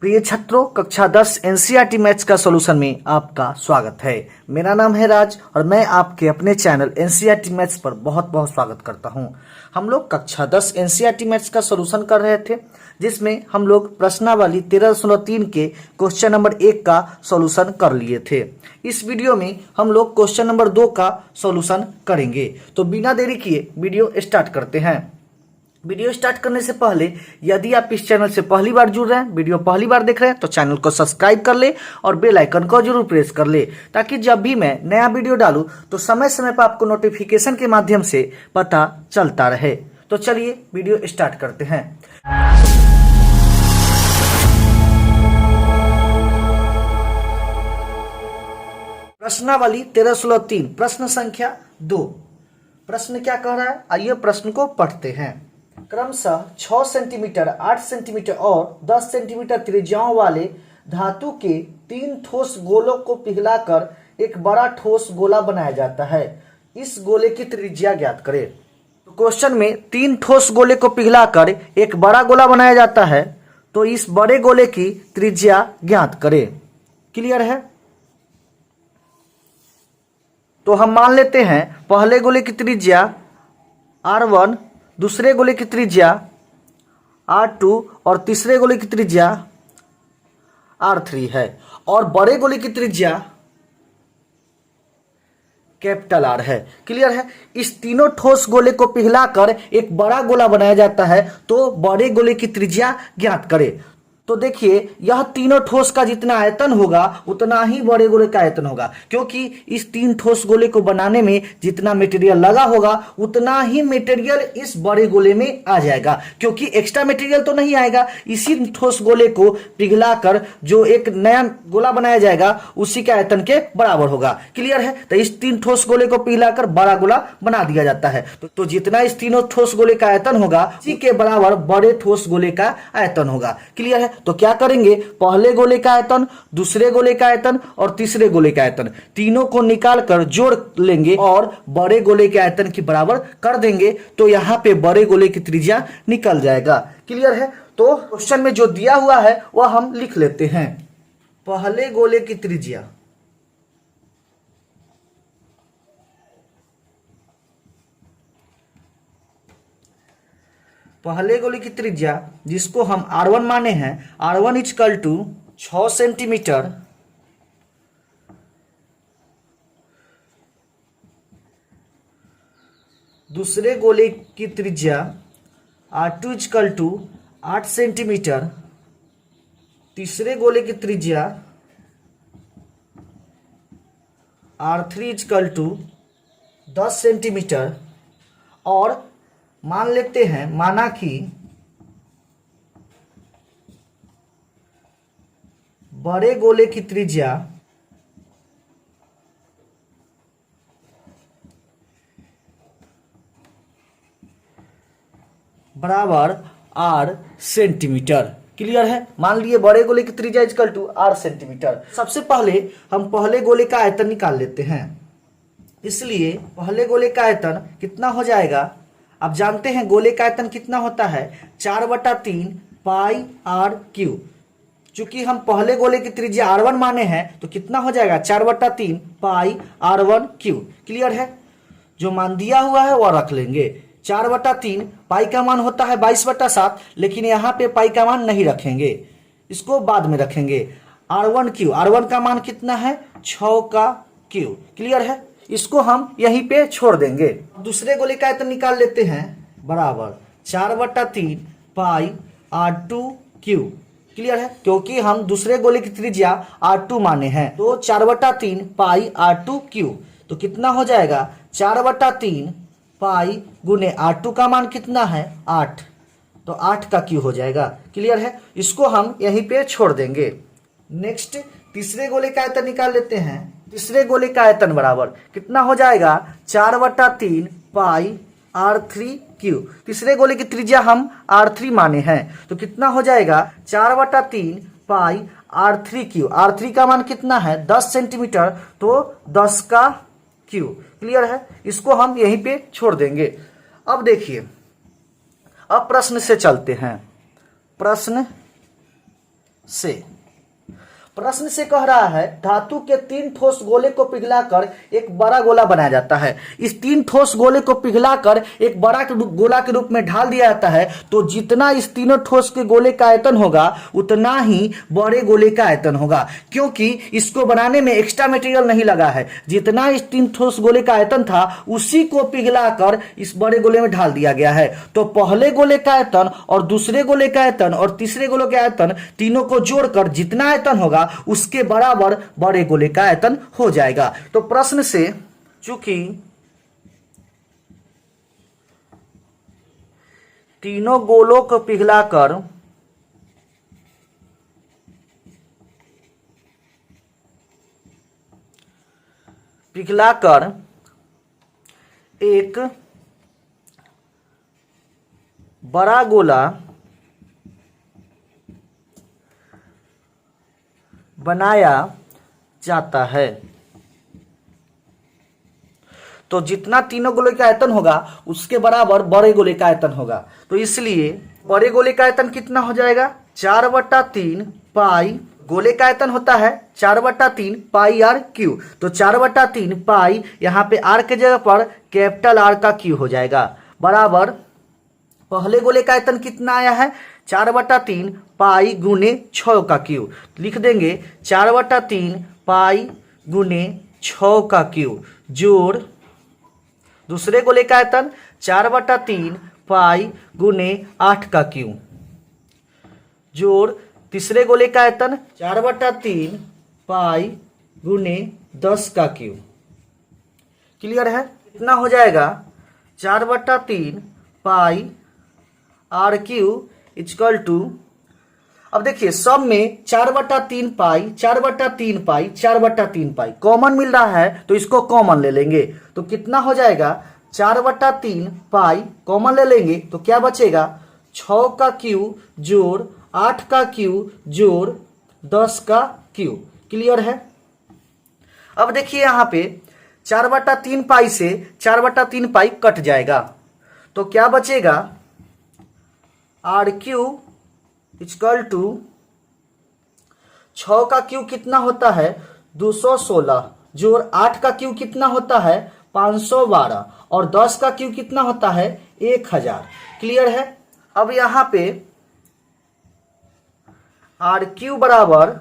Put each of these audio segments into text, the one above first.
प्रिय छात्रों, कक्षा 10 एनसीईआरटी मैथ्स का सॉल्यूशन में आपका स्वागत है। मेरा नाम है राज और मैं आपके अपने चैनल एनसीईआरटी मैथ्स पर बहुत बहुत स्वागत करता हूं। हम लोग कक्षा 10 एनसीईआरटी मैथ्स का सॉल्यूशन कर रहे थे, जिसमें हम लोग प्रश्नावली 13.3 के क्वेश्चन नंबर 1 का सॉल्यूशन कर लिए थे। इस वीडियो में हम लोग क्वेश्चन नंबर 2 का सॉल्यूशन करेंगे। तो बिना देरी किए वीडियो स्टार्ट करते हैं। वीडियो स्टार्ट करने से पहले यदि आप इस चैनल से पहली बार जुड़ रहे हैं, वीडियो पहली बार देख रहे हैं, तो चैनल को सब्सक्राइब कर ले और बेल आइकन को जरूर प्रेस कर ले, ताकि जब भी मैं नया वीडियो डालूं तो समय समय पर आपको नोटिफिकेशन के माध्यम से पता चलता रहे। तो चलिए वीडियो स्टार्ट करते हैं। प्रश्नावली 13.3 प्रश्न संख्या 2। प्रश्न क्या कह रहा है, आइए प्रश्न को पढ़ते हैं। क्रमशः 6 सेंटीमीटर, 8 सेंटीमीटर और 10 सेंटीमीटर त्रिज्याओं वाले धातु के 3 ठोस गोलों को पिघलाकर एक बड़ा ठोस गोला बनाया जाता है। इस गोले की त्रिज्या ज्ञात करें। तो क्वेश्चन में 3 ठोस गोले को पिघलाकर एक बड़ा गोला बनाया जाता है, तो इस बड़े गोले की त्रिज्या ज्ञात करें। क्लियर है? तो हम मान लेते हैं पहले गोले की त्रिज्या R1, दूसरे गोले की त्रिज्या R2 और तीसरे गोले की त्रिज्या R3 है, और बड़े गोले की त्रिज्या कैपिटल R है। क्लियर है? इस तीनों ठोस गोले को पिघलाकर एक बड़ा गोला बनाया जाता है, तो बड़े गोले की त्रिज्या ज्ञात करें। तो देखिए, यह तीनों ठोस का जितना आयतन होगा उतना ही बड़े गोले का आयतन होगा, क्योंकि इस 3 ठोस गोले को बनाने में जितना मटेरियल लगा होगा उतना ही मटेरियल इस बड़े गोले में आ जाएगा, क्योंकि एक्स्ट्रा मटेरियल तो नहीं आएगा। इसी ठोस गोले को पिघलाकर जो एक नया गोला बनाया जाएगा उसी के आयतन के बराबर होगा। क्लियर है? तो इस 3 ठोस गोले को पिघलाकर बड़ा गोला बना दिया जाता है। तो जितना इस तीनों ठोस गोले का आयतन होगा उसी के बराबर बड़े ठोस गोले का आयतन होगा। क्लियर है? तो क्या करेंगे, पहले गोले का आयतन, दूसरे गोले का आयतन और तीसरे गोले का आयतन तीनों को निकालकर जोड़ लेंगे और बड़े गोले के आयतन के बराबर कर देंगे, तो यहां पे बड़े गोले की त्रिज्या निकल जाएगा। क्लियर है? तो क्वेश्चन में जो दिया हुआ है वह हम लिख लेते हैं। पहले गोले की त्रिज्या पहले गोले की त्रिज्या जिसको हम R1 माने हैं, R1 इक्वल टू 6 सेंटीमीटर दूसरे गोले की त्रिज्या R2 इक्वल टू 8 सेंटीमीटर तीसरे गोले की त्रिज्या R3 इक्वल टू 10 सेंटीमीटर, और मान लेते हैं, माना कि बड़े गोले की त्रिज्या बराबर R सेंटीमीटर। क्लियर है? मान लिए बड़े गोले की त्रिज्या इक्वल टू R सेंटीमीटर। सबसे पहले हम पहले गोले का आयतन निकाल लेते हैं। इसलिए पहले गोले का आयतन कितना हो जाएगा, आप जानते हैं गोले का आयतन कितना होता है, 4/3 पाई R क्यूब। चूंकि हम पहले गोले की त्रिज्या R1 माने हैं, तो कितना हो जाएगा, 4/3 पाई R1 क्यूब। क्लियर है? जो मान दिया हुआ है वह रख लेंगे। 4/3 पाई का मान होता है 22/7, लेकिन यहाँ पे पाई का मान नहीं रखेंगे, इसको बाद में रखेंगे। R1 क्यूब, R1 का मान कितना है, 6 का क्यूब। क्लियर है? इसको हम यहीं पे छोड़ देंगे। दूसरे गोले का आयतन निकाल लेते हैं, बराबर 4/3 पाई R2 क्यूब। क्लियर है? क्योंकि हम दूसरे गोले की त्रिज्या R2 माने हैं, तो 4/3 पाई R2 क्यूब। तो कितना हो जाएगा, 4/3 पाई गुने R2 का मान कितना है, 8, तो 8 का क्यूब हो जाएगा। क्लियर है? इसको हम यहीं पे छोड़ देंगे। नेक्स्ट तीसरे गोले का आयतन निकाल लेते हैं। तीसरे गोले का आयतन बराबर कितना हो जाएगा, 4/3 पाई R3 क्यूब। तीसरे गोले की त्रिज्या हम R3 माने हैं, तो कितना हो जाएगा, 4/3 पाई R3 क्यूब। R3 का मान कितना है, 10 सेंटीमीटर, तो 10 का क्यूब। क्लियर है? इसको हम यहीं पे छोड़ देंगे। अब देखिए, अब प्रश्न से चलते हैं। प्रश्न से। प्रश्न से कह रहा है धातु के 3 ठोस गोले को पिघलाकर एक बड़ा गोला बनाया जाता है। इस 3 ठोस गोले को पिघलाकर एक बड़ा गोला के रूप में ढाल दिया जाता है, तो जितना इस तीनों ठोस के गोले का आयतन होगा उतना ही बड़े गोले का आयतन होगा, क्योंकि इसको बनाने में एक्स्ट्रा मटेरियल नहीं लगा है। जितना इस 3 ठोस गोले का आयतन था उसी को पिघलाकर इस बड़े गोले में ढाल दिया गया है। तो पहले गोले का आयतन और दूसरे गोले का आयतन और तीसरे गोले का आयतन तीनों को जोड़कर जितना आयतन होगा उसके बराबर बड़े गोले का आयतन हो जाएगा। तो प्रश्न से चूंकि तीनों गोलों को पिघलाकर एक बड़ा गोला बनाया जाता है, तो जितना तीनों गोले का आयतन होगा उसके बराबर बड़े गोले का आयतन होगा। तो इसलिए बड़े गोले का आयतन कितना हो जाएगा 4/3 पाई, गोले का आयतन होता है 4/3 पाई आर क्यू। तो 4/3 पाई यहाँ पे आर के जगह पर कैपिटल आर का क्यू हो जाएगा, बराबर पहले गोले का आयतन कितना आया है 4/3 पाई गुने 6 का क्यू। लिख देंगे 4/3 पाई गुने 6 का क्यू जोड़ दूसरे गोले का आयतन 4/3 पाई गुने 8 का क्यू जोड़ तीसरे गोले का आयतन 4/3 पाई गुने 10 का क्यू। क्लियर है? कितना हो जाएगा 4/3 पाई आर क्यू इक्वल टू, अब देखिए सब में 4/3 पाई 4/3 पाई 4/3 पाई कॉमन मिल रहा है, तो इसको कॉमन ले लेंगे। तो कितना हो जाएगा 4/3 पाई कॉमन ले लेंगे तो क्या बचेगा 6 का क्यू जोड़ 8 का क्यू जोड़ 10 का क्यू। क्लियर है? अब देखिए यहाँ पे 4/3 पाई से 4/3 पाई कट जाएगा, तो क्या बचेगा आर क्यू इक्वल टू 6 का क्यू कितना होता है 216 जोड़ 8 का क्यू कितना होता है 512 और 10 का क्यू कितना होता है 1000। क्लियर है? अब यहाँ पे आर क्यू बराबर,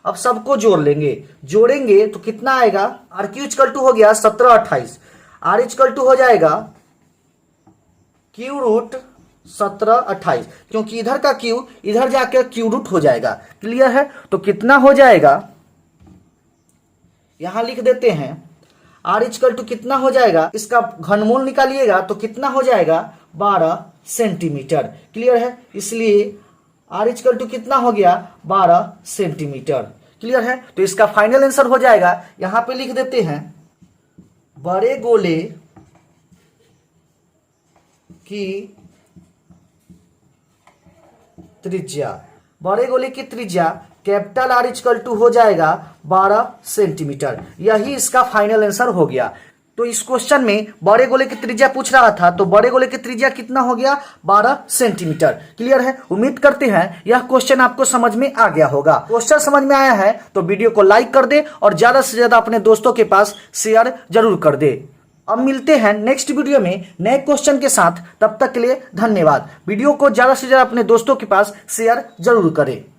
अब सबको जोड़ लेंगे, जोड़ेंगे तो कितना आएगा आर क्यू इक्वल टू हो गया 1728, आर इक्वल टू हो जाएगा क्यू रूट 1728, क्योंकि इधर का क्यू इधर जाकर क्यू रूट हो जाएगा। क्लियर है? तो कितना हो जाएगा यहां लिख देते हैं आर इक्वल टू कितना हो जाएगा, इसका घनमूल निकालिएगा तो कितना हो जाएगा 12 सेंटीमीटर। क्लियर है? इसलिए आर इक्वल टू कितना हो गया 12 सेंटीमीटर। क्लियर है? तो इसका फाइनल आंसर हो जाएगा, यहां पे लिख देते हैं बड़े गोले की त्रिज्या, बड़े गोले की त्रिज्या कैपिटल आर इक्वल टू हो जाएगा 12 सेंटीमीटर। यही इसका फाइनल आंसर हो गया। तो इस क्वेश्चन में बड़े गोले की त्रिज्या पूछ रहा था, तो बड़े गोले की त्रिज्या कितना हो गया 12 सेंटीमीटर। क्लियर है? उम्मीद करते हैं यह क्वेश्चन आपको समझ में आ गया होगा। क्वेश्चन समझ में आया है तो वीडियो को लाइक कर दे और ज्यादा से ज्यादा अपने दोस्तों के पास शेयर जरूर कर दे। अब मिलते हैं नेक्स्ट वीडियो में नए क्वेश्चन के साथ, तब तक के लिए धन्यवाद। वीडियो को ज्यादा से ज्यादा अपने दोस्तों के पास शेयर जरूर करें।